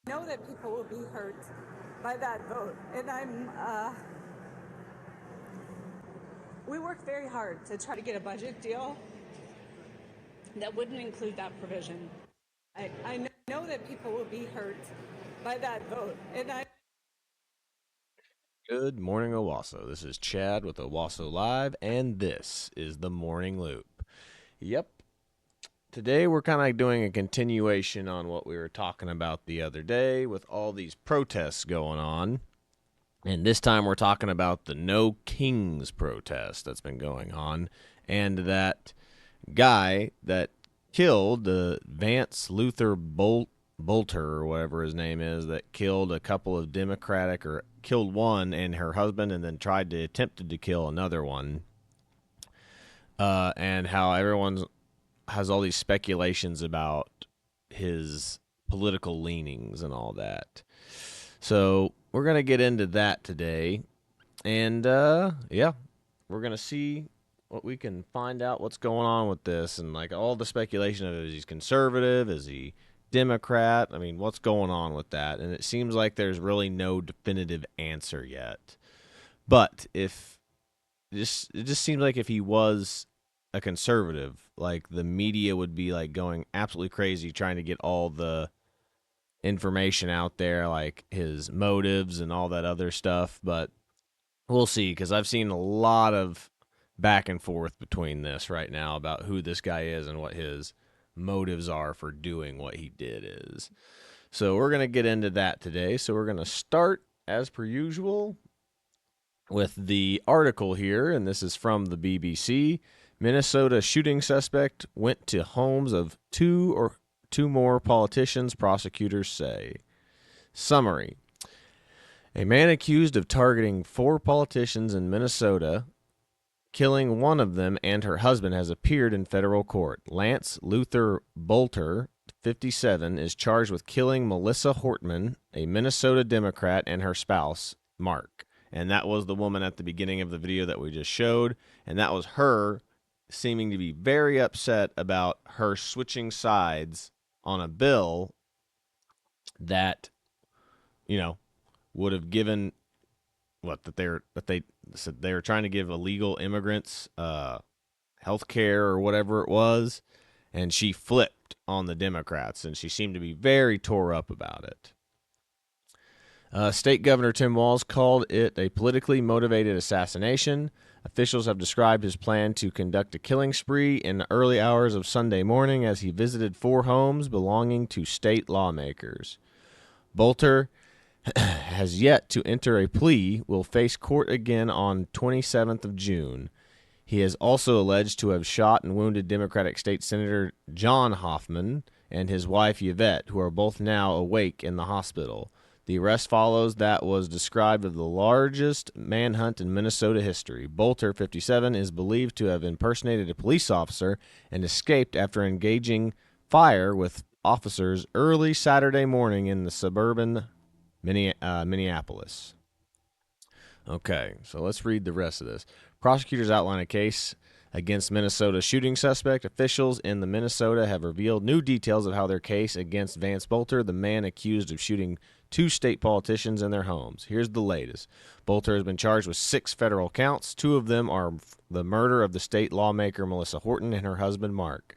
know that people will be hurt by that vote, and we worked very hard to try to get a budget deal that wouldn't include that provision. I know that people will be hurt by that vote, and I Good morning, Owasso. This is Chad with Owasso Live, and this is the Morning Loop. Yep. Today we're kind of doing a continuation on what we were talking about the other day with all these protests going on. And this time we're talking about the No Kings protest that's been going on, and that guy that killed the Vance Luther Bolter or whatever his name is, that killed a couple of Democratic, or killed one and her husband, and then attempted to kill another one. And how everyone has all these speculations about his political leanings and all that. So we're gonna get into that today, and yeah, we're gonna see what we can find out what's going on with this, and like all the speculation of, is he conservative, is he Democrat? I mean, what's going on with that? And it seems like there's really no definitive answer yet. But if it just seems like if he was a conservative, like the media would be like going absolutely crazy trying to get all the information out there, like his motives and all that other stuff. But we'll see, because I've seen a lot of back and forth between this right now about who this guy is and what his motives are for doing what he did is. So we're going to get into that today. So we're going to start, as per usual, with the article here, and this is from the BBC. Minnesota shooting suspect went to homes of two more politicians, prosecutors say. Summary. A man accused of targeting 4 politicians in Minnesota, killing one of them and her husband, has appeared in federal court. Lance Luther Bolter, 57, is charged with killing Melissa Hortman, a Minnesota Democrat, and her spouse, Mark. And that was the woman at the beginning of the video that we just showed. And that was her seeming to be very upset about her switching sides on a bill that, you know, would have given they said they were trying to give illegal immigrants health care or whatever it was, and she flipped on the Democrats, and she seemed to be very tore up about it. State Governor Tim Walz called it a politically motivated assassination. Officials have described his plan to conduct a killing spree in the early hours of Sunday morning as he visited 4 homes belonging to state lawmakers. Bolter has yet to enter a plea, will face court again on 27th of June. He is also alleged to have shot and wounded Democratic State Senator John Hoffman and his wife Yvette, who are both now awake in the hospital. The arrest follows that was described as the largest manhunt in Minnesota history. Bolter, 57, is believed to have impersonated a police officer and escaped after engaging fire with officers early Saturday morning in the suburban Minneapolis. Okay, so let's read the rest of this. Prosecutors outline a case against Minnesota shooting suspect. Officials in the Minnesota have revealed new details of how their case against Vance Bolter, the man accused of shooting 2 state politicians in their homes. Here's the latest. Bolter has been charged with 6 federal counts. 2 of them are the murder of the state lawmaker Melissa Horton and her husband Mark.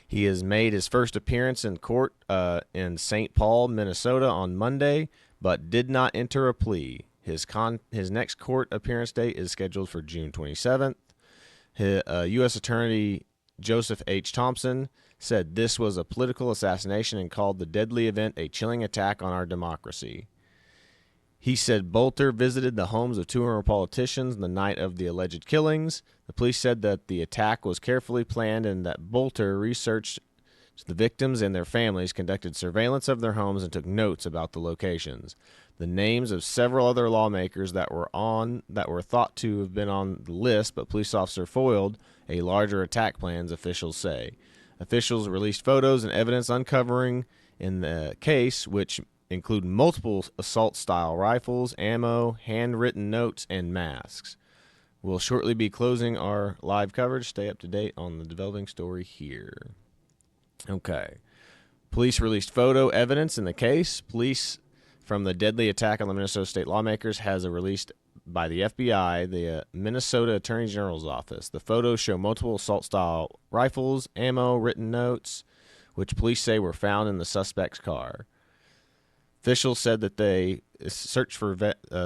He has made his first appearance in court in St. Paul, Minnesota on Monday, but did not enter a plea. His next court appearance date is scheduled for June 27th. U.S. Attorney Joseph H. Thompson said this was a political assassination and called the deadly event a chilling attack on our democracy. He said Bolter visited the homes of 2 more politicians the night of the alleged killings. The police said that the attack was carefully planned and that Bolter researched the victims and their families, conducted surveillance of their homes, and took notes about the locations. The names of several other lawmakers that were thought to have been on the list, but police officer foiled a larger attack plans, officials say. Officials released photos and evidence uncovering in the case, which include multiple assault-style rifles, ammo, handwritten notes, and masks. We'll shortly be closing our live coverage. Stay up to date on the developing story here. Okay. Police released photo evidence in the case. Police from the deadly attack on the Minnesota state lawmakers has a released by the FBI, the Minnesota Attorney General's office. The photos show multiple assault-style rifles, ammo, written notes, which police say were found in the suspect's car. Officials said that they search for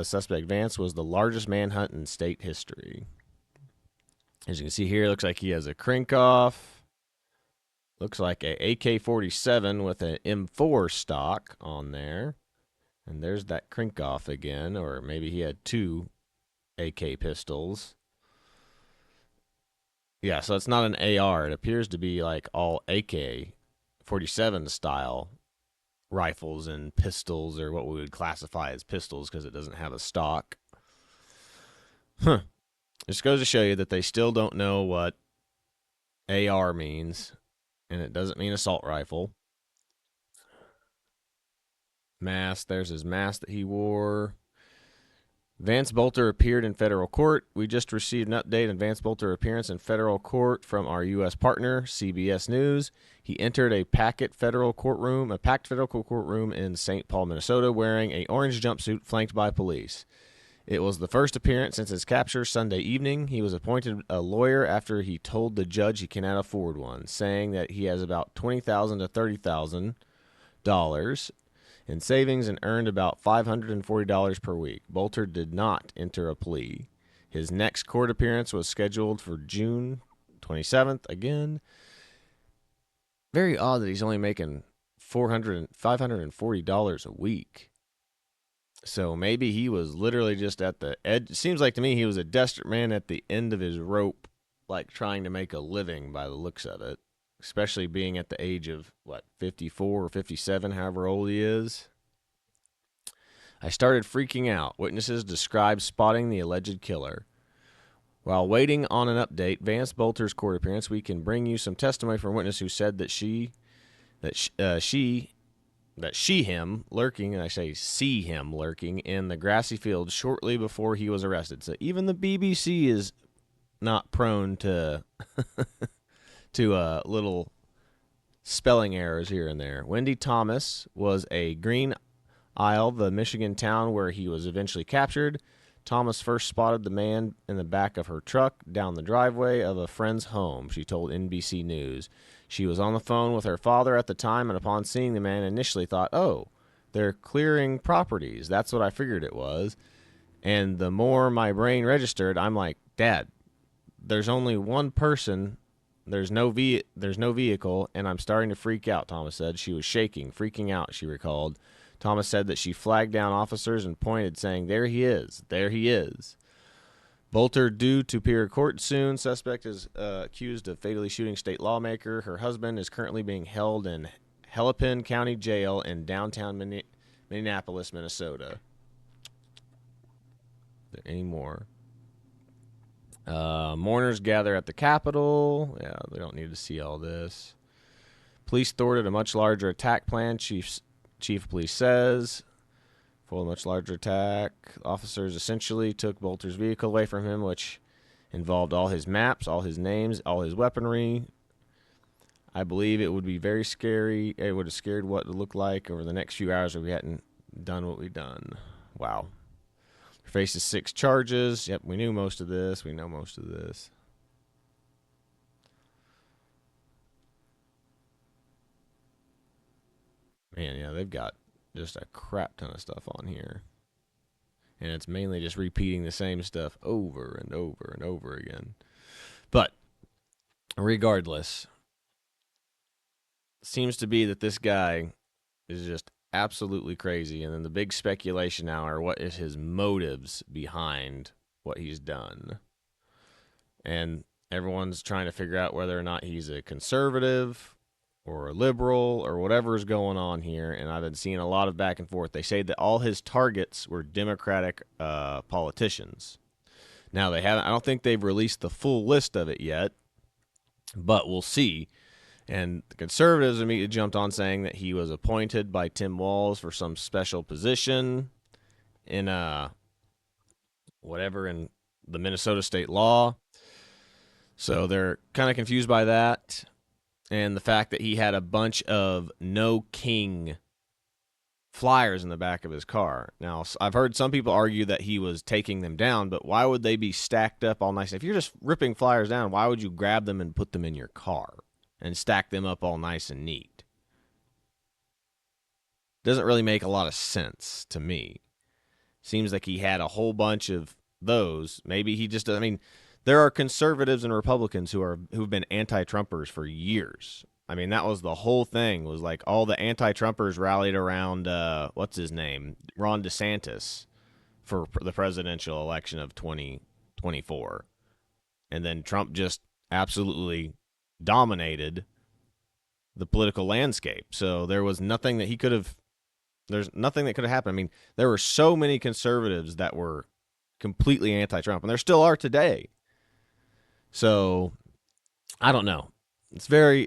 suspect Vance was the largest manhunt in state history. As you can see here, it looks like he has a crank-off. Looks like a AK-47 with an M4 stock on there. And there's that crank-off again, or maybe he had two AK pistols. Yeah, so it's not an AR. It appears to be like all AK-47 style rifles and pistols, or what we would classify as pistols because it doesn't have a stock. Just goes to show you that they still don't know what AR means, and it doesn't mean assault rifle. Mask, there's his mask that he wore. Vance Bolter appeared in federal court. We just received an update on Vance Bolter's appearance in federal court from our U.S. partner, CBS News. He entered a packed federal courtroom in St. Paul, Minnesota, wearing an orange jumpsuit flanked by police. It was the first appearance since his capture Sunday evening. He was appointed a lawyer after he told the judge he cannot afford one, saying that he has about $20,000 to $30,000 in savings and earned about $540 per week. Bolter did not enter a plea. His next court appearance was scheduled for June 27th. Again, very odd that he's only making $540 a week. So maybe he was literally just at the edge. It seems like to me he was a desperate man at the end of his rope, like trying to make a living by the looks of it. Especially being at the age of, 54 or 57, however old he is. I started freaking out. Witnesses described spotting the alleged killer. While waiting on an update, Vance Bolter's court appearance, we can bring you some testimony from a witness who said that see him lurking in the grassy field shortly before he was arrested. So even the BBC is not prone to to little spelling errors here and there. Wendy Thomas was a Green Isle, the Michigan town where he was eventually captured. Thomas first spotted the man in the back of her truck down the driveway of a friend's home, she told NBC News. She was on the phone with her father at the time, and upon seeing the man, initially thought, oh, they're clearing properties. That's what I figured it was. And the more my brain registered, I'm like, Dad, there's only one person. There's no vehicle, and I'm starting to freak out, Thomas said. She was shaking, freaking out, she recalled. Thomas said that she flagged down officers and pointed, saying, there he is, there he is. Bolter due to appear in court soon. Suspect is accused of fatally shooting state lawmaker. Her husband is currently being held in Hennepin County Jail in downtown Minneapolis, Minnesota. Is there any more? Mourners gather at the Capitol. Yeah, they don't need to see all this. Police thwarted a much larger attack plan, Chief of Police says. For a much larger attack, officers essentially took Bolter's vehicle away from him, which involved all his maps, all his names, all his weaponry. I believe it would be very scary. It would have scared what it looked like over the next few hours if we hadn't done what we've done. Wow. Faces 6 charges. Yep, we knew most of this. We know most of this. Man, yeah, they've got just a crap ton of stuff on here. And it's mainly just repeating the same stuff over and over and over again. But regardless, seems to be that this guy is just absolutely crazy. And then the big speculation now are what is his motives behind what he's done. And everyone's trying to figure out whether or not he's a conservative or a liberal or whatever is going on here. And I've been seeing a lot of back and forth. They say that all his targets were Democratic politicians. Now, I don't think they've released the full list of it yet, but we'll see. And the conservatives immediately jumped on saying that he was appointed by Tim Walz for some special position in whatever in the Minnesota state law. So they're kind of confused by that. and the fact that he had a bunch of No King flyers in the back of his car. Now, I've heard some people argue that he was taking them down, but why would they be stacked up all nice? If you're just ripping flyers down, why would you grab them and put them in your car and stack them up all nice and neat? Doesn't really make a lot of sense to me. Seems like he had a whole bunch of those. Maybe he just, I mean, there are conservatives and Republicans who've been anti-Trumpers for years. I mean, that was the whole thing, was like all the anti-Trumpers rallied around, what's his name, Ron DeSantis, for the presidential election of 2024. And then Trump just absolutely dominated the political landscape. So there was nothing that he could have, there's nothing that could have happened. I mean, there were so many conservatives that were completely anti-Trump, and there still are today. So I don't know. It's very,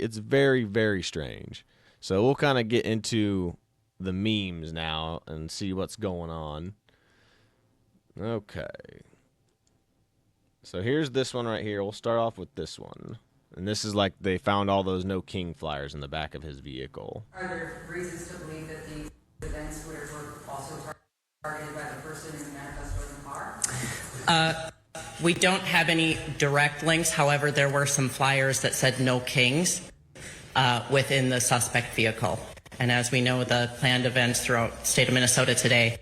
very strange. So we'll kind of get into the memes now and see what's going on. Okay. So here's this one right here. We'll start off with this one. And this is like they found all those No King flyers in the back of his vehicle. Are there reasons to believe that these events were also targeted by the person in the manifesto in the car? We don't have any direct links. However, there were some flyers that said no kings within the suspect vehicle. And as we know, the planned events throughout the state of Minnesota today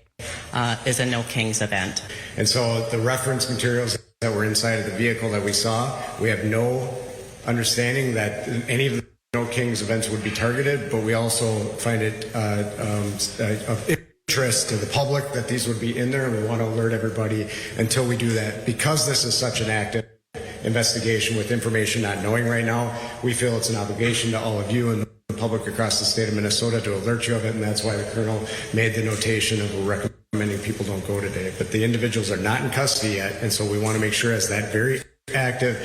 is a no kings event. And so the reference materials that were inside of the vehicle that we saw, we have no understanding that any of the no kings events would be targeted, but we also find it of interest to the public that these would be in there, and we want to alert everybody until we do that. Because this is such an active investigation with information not knowing right now, we feel it's an obligation to all of you and the public across the state of Minnesota to alert you of it, and that's why the colonel made the notation of recommending people don't go today. But the individuals are not in custody yet, and so we want to make sure, as that very active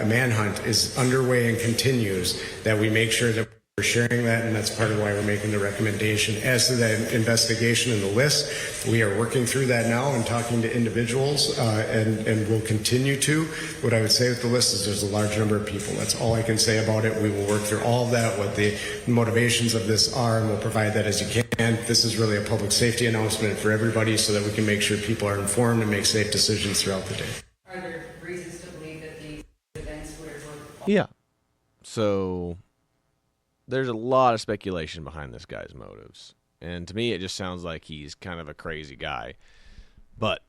manhunt is underway and continues, that we make sure that we're sharing that, and that's part of why we're making the recommendation. As to the investigation and the list, we are working through that now and talking to individuals, and we'll continue to. What I would say with the list is there's a large number of people. That's all I can say about it. We will work through all of that, what the motivations of this are, and we'll provide that as you can. This is really a public safety announcement for everybody so that we can make sure people are informed and make safe decisions throughout the day. Are there reasons to believe that these events were Yeah. So there's a lot of speculation behind this guy's motives. And to me, it just sounds like he's kind of a crazy guy. But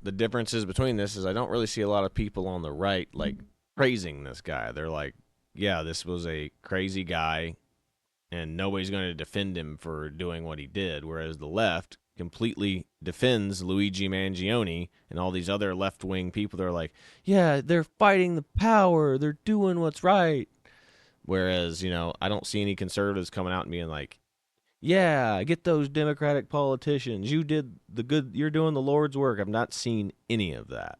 the differences between this is I don't really see a lot of people on the right, like, praising this guy. They're like, yeah, this was a crazy guy, and nobody's going to defend him for doing what he did. Whereas the left completely defends Luigi Mangione and all these other left-wing people. They're like, yeah, they're fighting the power. They're doing what's right. Whereas, you know, I don't see any conservatives coming out and being like, yeah, get those Democratic politicians. You did the good. You're doing the Lord's work. I've not seen any of that.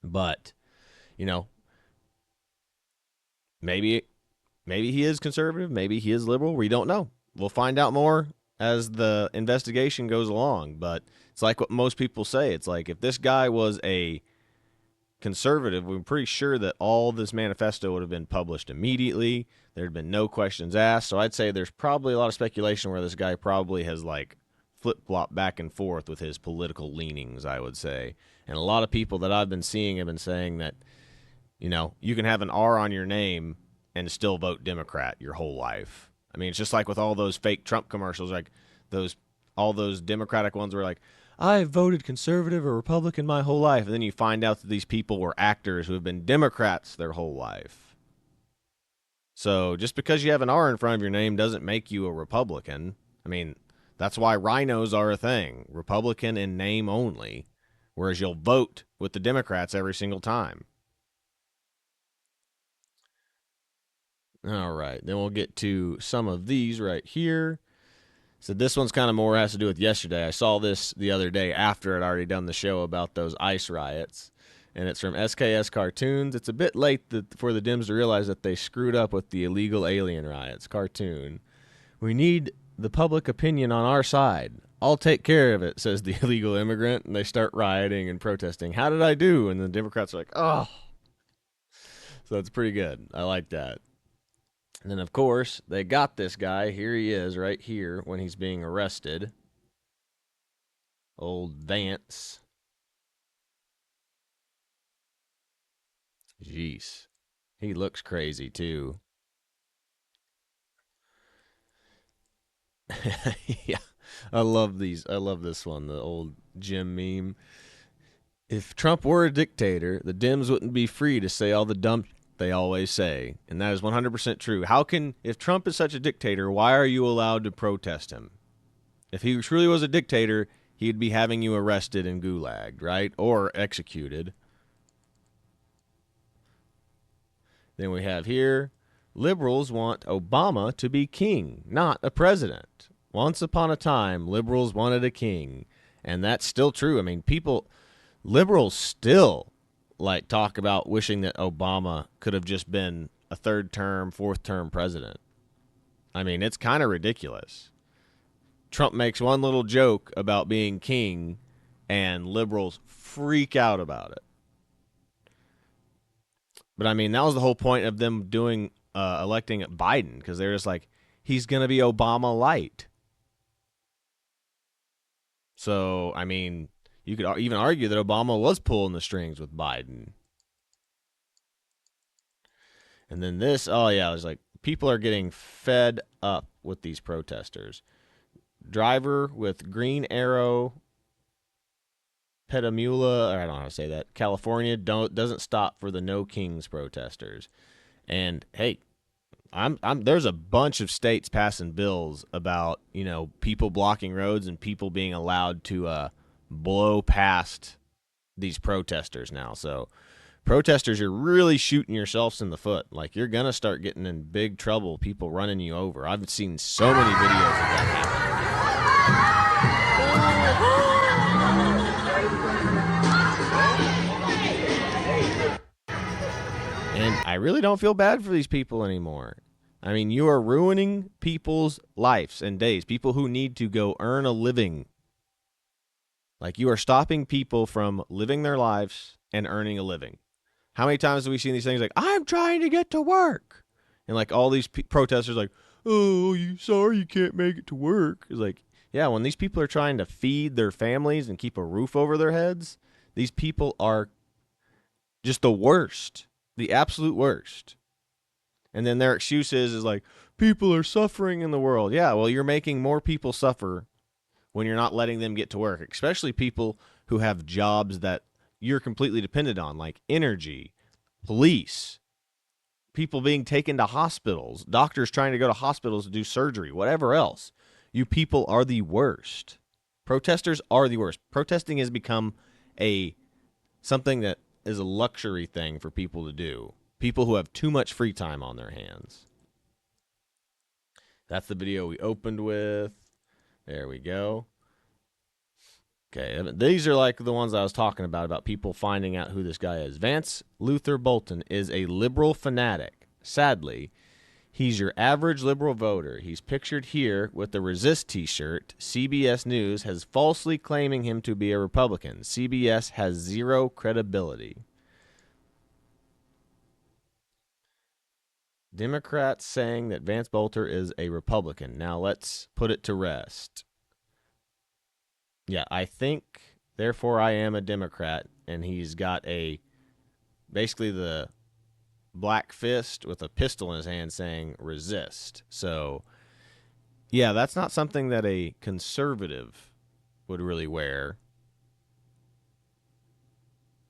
But, you know, maybe he is conservative. Maybe he is liberal. We don't know. We'll find out more as the investigation goes along. But it's like what most people say. It's like if this guy was a conservative, we're pretty sure that all this manifesto would have been published immediately. There'd been no questions asked. So I'd say there's probably a lot of speculation where this guy probably has like flip-flopped back and forth with his political leanings, I would say. And a lot of people that I've been seeing have been saying that, you know, you can have an R on your name and still vote Democrat your whole life. I mean, it's just like with all those fake Trump commercials, like all those Democratic ones were like, I voted conservative or Republican my whole life. And then you find out that these people were actors who have been Democrats their whole life. So just because you have an R in front of your name doesn't make you a Republican. I mean, that's why rhinos are a thing. Republican in name only. Whereas you'll vote with the Democrats every single time. All right. Then we'll get to some of these right here. So this one's kind of more has to do with yesterday. I saw this the other day after I'd already done the show about those ICE riots. And it's from SKS Cartoons. It's a bit late for the Dems to realize that they screwed up with the illegal alien riots. Cartoon. We need the public opinion on our side. I'll take care of it, says the illegal immigrant. And they start rioting and protesting. How did I do? And the Democrats are like, oh. So it's pretty good. I like that. And then, of course, they got this guy. Here he is right here when he's being arrested. Old Vance. Jeez. He looks crazy, too. Yeah. I love these. I love this one, the old Jim meme. If Trump were a dictator, the Dems wouldn't be free to say all the dumb they always say. And that is 100% true. If Trump is such a dictator, why are you allowed to protest him? If he truly was a dictator, he'd be having you arrested and gulagged, right? Or executed. Then we have here, liberals want Obama to be king, not a president. Once upon a time, liberals wanted a king. And that's still true. I mean, liberals still talk about wishing that Obama could have just been a third term, fourth term president. I mean, it's kind of ridiculous. Trump makes one little joke about being king and liberals freak out about it. But I mean, that was the whole point of them electing Biden, because they're just like, he's going to be Obama light. So, I mean, you could even argue that Obama was pulling the strings with Biden. And then this, oh yeah, it's like people are getting fed up with these protesters. Driver with Green Arrow, Petamula, or I don't know how to say that, California doesn't stop for the No Kings protesters. And hey, there's a bunch of states passing bills about, people blocking roads and people being allowed to blow past these protesters now. So protesters, you're really shooting yourselves in the foot. Like, you're going to start getting in big trouble, people running you over. I've seen so many videos of that happen. And I really don't feel bad for these people anymore. I mean, you are ruining people's lives and days, people who need to go earn a living. Like, you are stopping people from living their lives and earning a living. How many times have we seen these things like, I'm trying to get to work? And like all these protesters like, oh, you sorry you can't make it to work. It's like, yeah, when these people are trying to feed their families and keep a roof over their heads, these people are just the worst, the absolute worst. And then their excuse is like, people are suffering in the world. Yeah, well, you're making more people suffer when you're not letting them get to work, especially people who have jobs that you're completely dependent on, like energy, police, people being taken to hospitals, doctors trying to go to hospitals to do surgery, whatever else. You people are the worst. Protesters are the worst. Protesting has become something that is a luxury thing for people to do. People who have too much free time on their hands. That's the video we opened with. There we go. Okay, these are like the ones I was talking about people finding out who this guy is. Vance Luther Bolton is a liberal fanatic. Sadly, he's your average liberal voter. He's pictured here with the Resist t-shirt. CBS News has falsely claiming him to be a Republican. CBS has zero credibility. Democrats saying that Vance Bolter is a Republican. Now let's put it to rest. Yeah, I think, therefore I am a Democrat, and he's got basically the black fist with a pistol in his hand saying resist. So, yeah, that's not something that a conservative would really wear.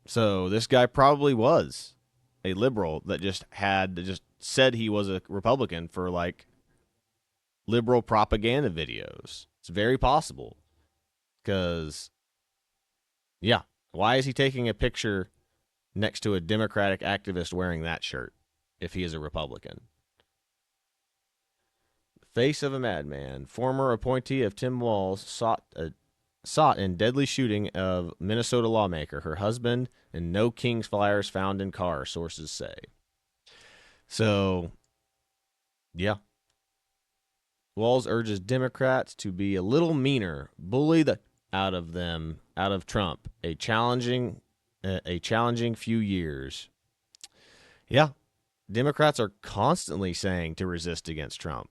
So this guy probably was a liberal that just said he was a Republican for like liberal propaganda videos. It's very possible. Because, yeah, why is he taking a picture next to a Democratic activist wearing that shirt if he is a Republican? Face of a madman. Former appointee of Tim Walz sought in deadly shooting of Minnesota lawmaker. Her husband and No Kings flyers found in car, sources say. So, yeah. Walz urges Democrats to be a little meaner, bully the out of Trump. A challenging few years. Yeah. Democrats are constantly saying to resist against Trump.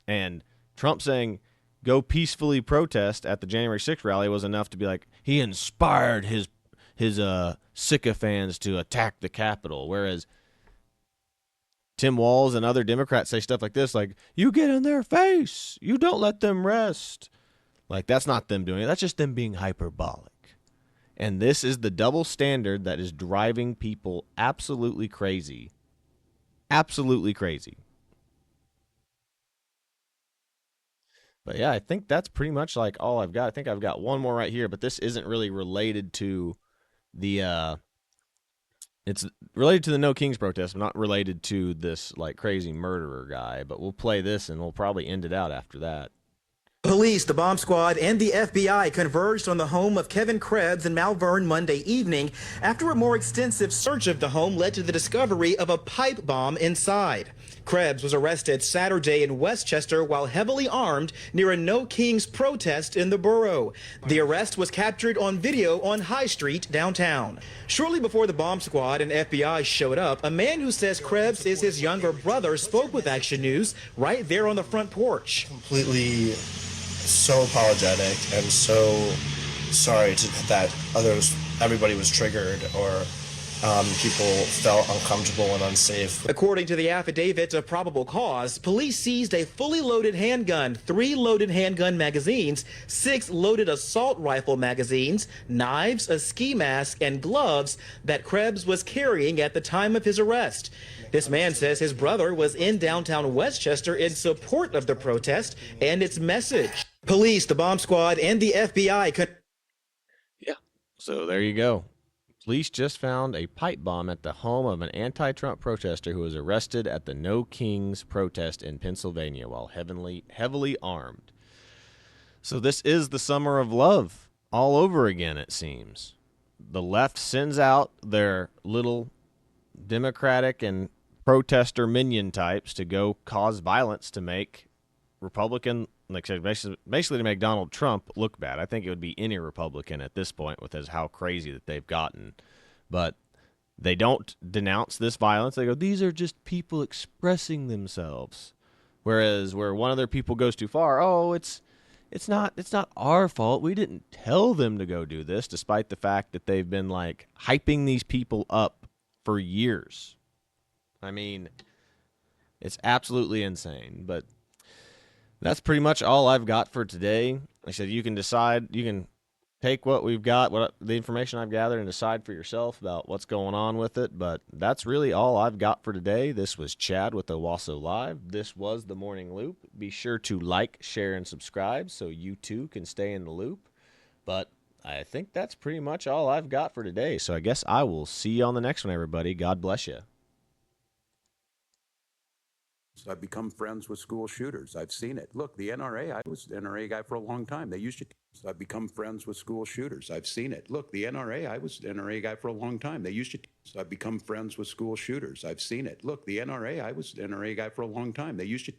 And Trump saying, go peacefully protest at the January 6th rally was enough to be like, he inspired his sycophants to attack the Capitol. Whereas Tim Walz and other Democrats say stuff like this, like, you get in their face. You don't let them rest. Like, that's not them doing it. That's just them being hyperbolic. And this is the double standard that is driving people absolutely crazy. Absolutely crazy. But yeah, I think that's pretty much like all I've got. I think I've got one more right here, but this isn't really related to the it's related to the No Kings protest, but not related to this like crazy murderer guy. But we'll play this and we'll probably end it out after that. Police, the bomb squad, and the FBI converged on the home of Kevin Krebs in Malvern Monday evening after a more extensive search of the home led to the discovery of a pipe bomb inside. Krebs was arrested Saturday in Westchester while heavily armed near a No Kings protest in the borough. The arrest was captured on video on High Street downtown. Shortly before the bomb squad and FBI showed up, a man who says Krebs is his younger brother spoke with Action News right there on the front porch. Completely so apologetic and so sorry that everybody was triggered or people felt uncomfortable and unsafe. According to the affidavit of probable cause, police seized a fully loaded handgun, 3 loaded handgun magazines, 6 loaded assault rifle magazines, knives, a ski mask, and gloves that Krebs was carrying at the time of his arrest. This man says his brother was in downtown Westchester in support of the protest and its message. Police, the bomb squad, and the FBI Yeah, so there you go. Police just found a pipe bomb at the home of an anti-Trump protester who was arrested at the No Kings protest in Pennsylvania while heavily armed. So this is the summer of love all over again, it seems. The left sends out their little Democratic and protester minion types to go cause violence to make Republican, like I said, basically to make Donald Trump look bad. I think it would be any Republican at this point with how crazy that they've gotten. But they don't denounce this violence. They go, these are just people expressing themselves. Whereas where one of their people goes too far, oh, it's not our fault. We didn't tell them to go do this, despite the fact that they've been like hyping these people up for years. I mean, it's absolutely insane. But that's pretty much all I've got for today. Like I said, you can decide, you can take what we've got, what the information I've gathered, and decide for yourself about what's going on with it. But that's really all I've got for today. This was Chad with Owasso Live. This was The Morning Loop. Be sure to like, share, and subscribe so you too can stay in the loop. But I think that's pretty much all I've got for today. So I guess I will see you on the next one, everybody. God bless you. I've become friends with school shooters. I've seen it. Look, the NRA, I was an NRA guy for a long time. They used to. I've become friends with school shooters. I've seen it. Look, the NRA, I was an NRA guy for a long time. They used to. I've become friends with school shooters. I've seen it. Look, the NRA, I was an NRA guy for a long time. They used to.